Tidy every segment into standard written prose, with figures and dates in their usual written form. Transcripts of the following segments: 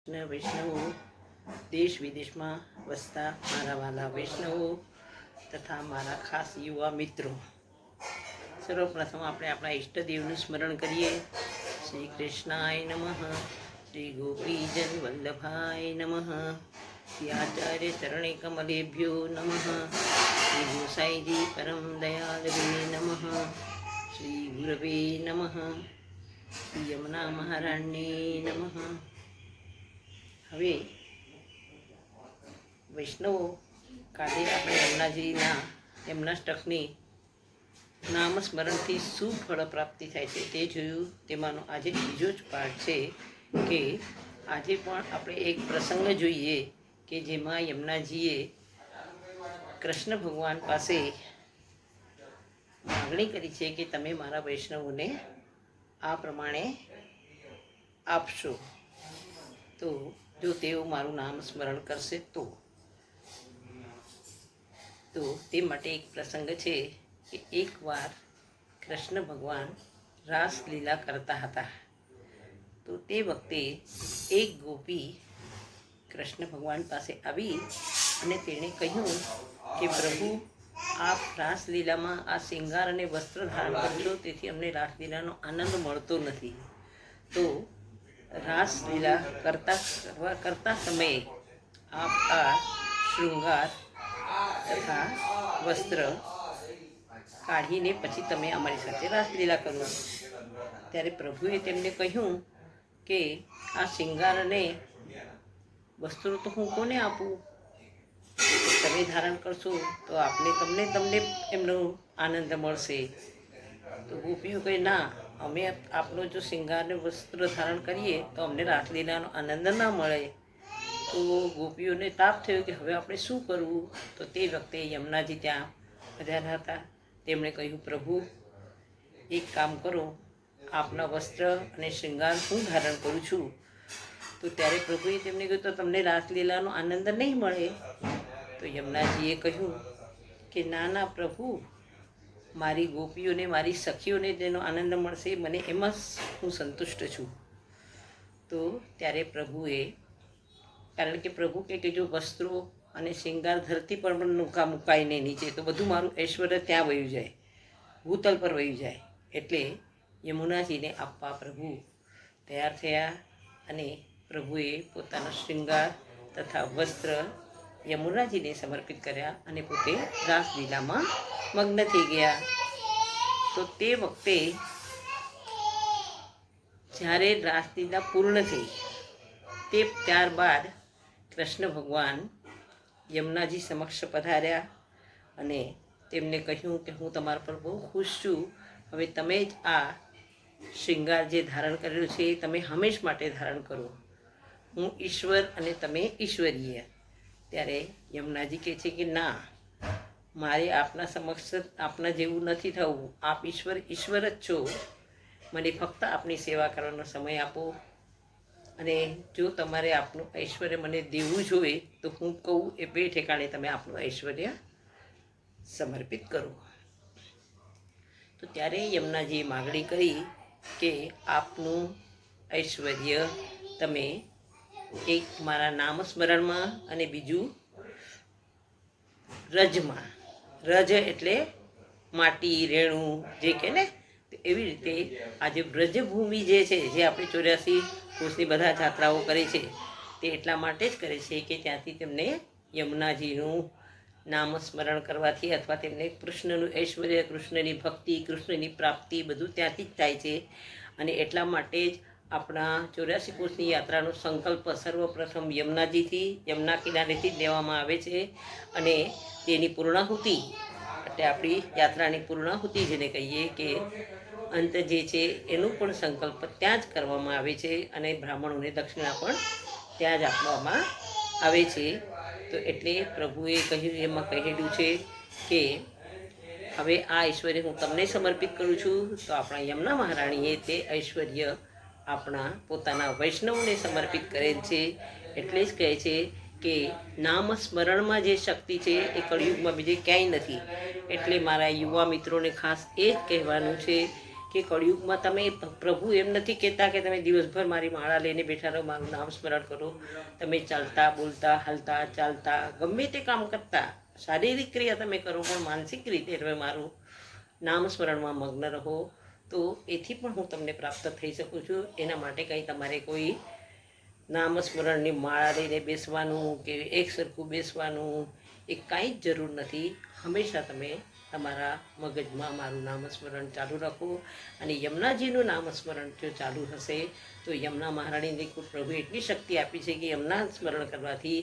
વૈષ્ણવો, દેશ વિદેશમાં વસતા મારા વાલા વૈષ્ણવો તથા મારા ખાસ યુવા મિત્રો, સર્વપ્રથમ આપણે આપણા ઈષ્ટદેવનું સ્મરણ કરીએ. શ્રી કૃષ્ણાય નમઃ, શ્રી ગોપીજન વલ્લભાય નમઃ, શ્રી આચાર્ય ચરણે કમલેભ્યો નમઃ, શ્રી ગોસાઈજી પરમ દયાલવે નમઃ, શ્રી ગુરવે નમઃ, શ્રી યમુના મહારાણ્યે નમઃ. હવે વૈષ્ણવો, કાલે આપણે યમુનાજીના એમના સ્ટકની નામસ્મરણથી શું ફળ પ્રાપ્તિ થાય છે તે જોયું. તેમાંનો આજે બીજો જ પાઠ છે કે આજે પણ આપણે એક પ્રસંગ જોઈએ કે જેમાં યમુનાજીએ કૃષ્ણ ભગવાન પાસે માગણી કરી છે કે તમે મારા વૈષ્ણવોને આ પ્રમાણે આપશો તો જો તેઓ મારું નામ સ્મરણ કરશે તો તે માટે એક પ્રસંગ છે કે એકવાર કૃષ્ણ ભગવાન રાસલીલા કરતા હતા. તો તે વખતે એક ગોપી કૃષ્ણ ભગવાન પાસે આવી અને તેણે કહ્યું કે પ્રભુ, આપ રાસલીલામાં આ શિંગાર અને વસ્ત્ર ધારણ કરશો, તેથી અમને રાસલીલાનો આનંદ મળતો નથી. તો રાસલીલા કરતા સમયે આપ આ શૃંગાર તથા વસ્ત્ર કાઢીને પછી તમે અમારી સાથે રાસલીલા કરો. ત્યારે પ્રભુએ તેમને કહ્યું કે આ શિંગાર અને વસ્ત્રો તો હું કોને આપું? તમે ધારણ કરશો તો તમને એમનો આનંદ મળશે. તો ગોપીઓ કહે, ના, અમે આપનો જો શિંગારને વસ્ત્ર ધારણ કરીએ તો અમને રાસલીલાનો આનંદ ના મળે. તો ગોપીઓને તાપ થયો કે હવે આપણે શું કરવું? તો તે વખતે યમુનાજી ત્યાં પધાર્યા હતા. તેમણે કહ્યું, પ્રભુ, એક કામ કરો, આપના વસ્ત્ર અને શૃંગાર હું ધારણ કરું છું. તો ત્યારે પ્રભુએ તેમને કહ્યું, તો તમને રાસલીલાનો આનંદ નહીં મળે. તો યમુનાજીએ કહ્યું કે ના પ્રભુ, મારી ગોપીઓને, મારી સખીઓને જેનો આનંદ મળશે, મને એમાં હું સંતુષ્ટ છું. તો ત્યારે પ્રભુએ, કારણ કે પ્રભુ કે જો વસ્ત્રો અને શિંગાર ધરતી પર પણ મુકાય નહીં નીચે, તો બધું મારું ઐશ્વર્ય ત્યાં વયું જાય, ભૂતલ પર વયું જાય. એટલે યમુનાજીને આપવા પ્રભુ તૈયાર થયા અને પ્રભુએ પોતાનો શૃંગાર તથા વસ્ત્ર યમુનાજીને સમર્પિત કર્યા અને પોતે રાસલીલામાં મગ્ન થઈ ગયા. તો તે વખતે જ્યારે રાસલીલા પૂર્ણ થઈ ત્યારબાદ કૃષ્ણ ભગવાન યમુનાજી સમક્ષ પધાર્યા અને તેમને કહ્યું કે હું તમારા પર બહુ ખુશ છું. હવે તમે જ આ શૃંગાર જે ધારણ કરેલું છે એ તમે હંમેશ માટે ધારણ કરો. હું ઈશ્વર અને તમે ઈશ્વરીય. ત્યારે યમુનાજી કહે છે કે ના, મારે આપના સમક્ષ આપના જેવું નથી થવું. આપ ઈશ્વર જ છો. મને ફક્ત આપની સેવા કરવાનો સમય આપો. અને જો તમારે આપનું ઐશ્વર્ય મને દેવું જોઈએ તો હું કહું એ બે ઠેકાણે તમે આપનું ઐશ્વર્ય સમર્પિત કરો. તો ત્યારે યમુનાજીએ માગણી કરી કે આપનું ઐશ્વર્ય તમે એક મારા નામ સ્મરણમાં અને બીજું રજમાં. રજ એટલે માટી, રેણું જે કે ને, એવી રીતે આજે વ્રજભૂમિ જે છે, જે આપણે 84 કોષની બધા જાત્રાઓ કરે છે, તે એટલા માટે જ કરે છે કે ત્યાંથી તેમને યમુનાજીનું નામ સ્મરણ કરવાથી અથવા તેમને કૃષ્ણનું ઐશ્વર્ય, કૃષ્ણની ભક્તિ, કૃષ્ણની પ્રાપ્તિ બધું ત્યાંથી જ થાય છે. અને એટલા માટે જ આપણા 84 કોષની યાત્રાનો સંકલ્પ સર્વપ્રથમ યમુના કિનારેથી જ લેવામાં આવે છે. અને તેની પૂર્ણાહુતિ એટલે આપણી યાત્રાની પૂર્ણાહુતિ જેને કહીએ કે અંત જે છે, એનું પણ સંકલ્પ ત્યાં જ કરવામાં આવે છે. અને બ્રાહ્મણોને દક્ષિણા પણ ત્યાં જ આપવામાં આવે છે. તો એટલે પ્રભુએ કહ્યું, એમાં કહેલું છે કે હવે આ ઐશ્વર્ય હું તમને સમર્પિત કરું છું. તો આપણા યમુના મહારાણીએ તે ઐશ્વર્ય આપણા પોતાના વૈષ્ણવને સમર્પિત કરેલ છે. એટલે જ કહે છે કે નામ સ્મરણમાં જે શક્તિ છે એ કળિયુગમાં બીજે ક્યાંય નથી. એટલે મારા યુવા મિત્રોને ખાસ એ જ કહેવાનું છે કે કળિયુગમાં તમે પ્રભુ એમ નથી કહેતા કે તમે દિવસભર મારી માળા લઈને બેઠા રહો, મારું નામ સ્મરણ કરો. તમે ચાલતા બોલતા હાલતા ચાલતા ગમે તે કામ કરતા શારીરિક ક્રિયા તમે કરો, પણ માનસિક રીતે તમે મારું નામ સ્મરણમાં મગ્ન રહો, તો એથી પણ હું તમને પ્રાપ્ત થઈ શકું છું. એના માટે કંઈ તમારે કોઈ નામસ્મરણની માળા લઈને બેસવાનું કે એક સરખું બેસવાનું એ કાંઈ જ જરૂર નથી. હંમેશા તમે તમારા મગજમાં મારું નામસ્મરણ ચાલુ રાખો. અને યમુનાજીનું નામસ્મરણ જો ચાલુ હશે તો યમુના મહારાણીને પ્રભુ એટલી શક્તિ આપી છે કે યમુના સ્મરણ કરવાથી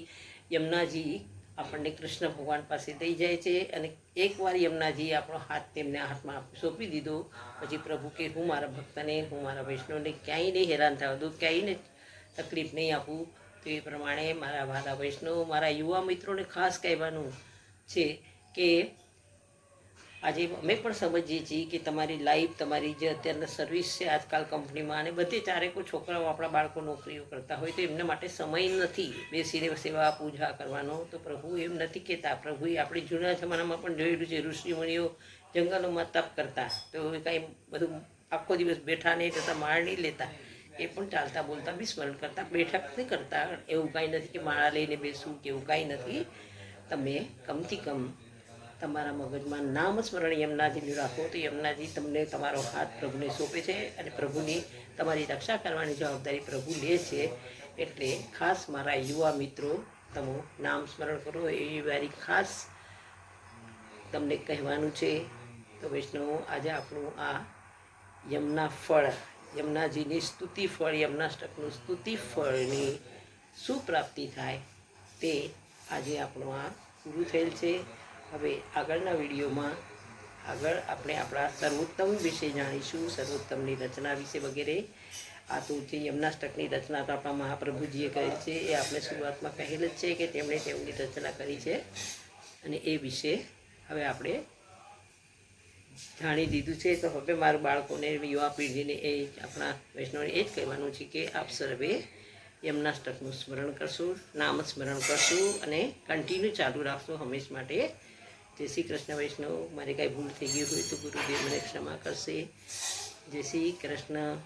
યમુનાજી આપણને કૃષ્ણ ભગવાન પાસે લઈ જાય છે. અને એકવાર યમુનાજી આપણો હાથ તેમને હાથમાં સોંપી દીધો પછી પ્રભુ કે હું મારા ભક્તને, હું મારા વૈષ્ણવને ક્યાંય નહીં હેરાન થવા દઉં, ક્યાંય તકલીફ નહીં આપું. તો એ પ્રમાણે મારા વાલા વૈષ્ણવ, મારા યુવા મિત્રોને ખાસ કહેવાનું છે કે આજે અમે પણ સમજીએ છીએ કે તમારી લાઈફ, તમારી જે અત્યારના સર્વિસ છે આજકાલ કંપનીમાં, અને બધે ચારેકો છોકરાઓ આપણા બાળકો નોકરીઓ કરતા હોય તો એમના માટે સમય નથી બેસીને સેવા પૂજા કરવાનો. તો પ્રભુ એમ નથી કહેતા. પ્રભુએ આપણે જૂના જમાનામાં પણ જોયેલું છે, ઋષિમુનિઓ જંગલોમાં તપ કરતા તો કાંઈ બધું આખો દિવસ બેઠા નહીં થતા, માળ નહીં લેતા, એ પણ ચાલતા બોલતા બી સ્મરણ કરતા, બેઠક નહીં કરતા. એવું કાંઈ નથી કે માળા લઈને બેસવું કે એવું કાંઈ નથી. તમે કમથી કમ તમારા મગજમાં નામ સ્મરણ યમુનાજીનું રાખો તો યમુનાજી તમને તમારો હાથ પ્રભુને સોંપે છે અને પ્રભુની તમારી રક્ષા કરવાની જવાબદારી પ્રભુ લે છે. એટલે ખાસ મારા યુવા મિત્રો, તમે નામ સ્મરણ કરો એવી મારી ખાસ તમને કહેવાનું છે. તો વૈષ્ણવો, આજે આપણું આ યમુના ફળ, યમુનાજીની સ્તુતિ ફળ, યમુનાષ્ટકનું સ્તુતિ ફળની શું પ્રાપ્તિ થાય તે આજે આપણું આ પૂરું થયેલ છે. હવે આગળના વિડીયોમાં આગળ આપણે આપણા સર્વોત્તમ વિશે જાણીશું, સર્વોત્તમની રચના વિશે વગેરે. આ તો જે યમુનાષ્ટકની રચના તો આપણા મહાપ્રભુજીએ કરેલ છે, એ આપણે શરૂઆતમાં કહેલ જ છે કે તેમણે તેમની રચના કરી છે. અને એ વિશે હવે આપણે જાણી દીધું છે. તો હવે મારા બાળકોને, યુવા પેઢીને, એ આપણા વૈષ્ણવને એ જ કહેવાનું છે કે આપ સર્વે યમુનાષ્ટકનું સ્મરણ કરશું, નામ સ્મરણ કરશું અને કન્ટિન્યુ ચાલુ રાખશું હંમેશ માટે. જય શ્રી કૃષ્ણ વૈષ્ણવ. મારે કાંઈ ભૂલ થઈ ગઈ હોય તો ગુરુદેવ મને ક્ષમા કરશે. જય શ્રી કૃષ્ણ.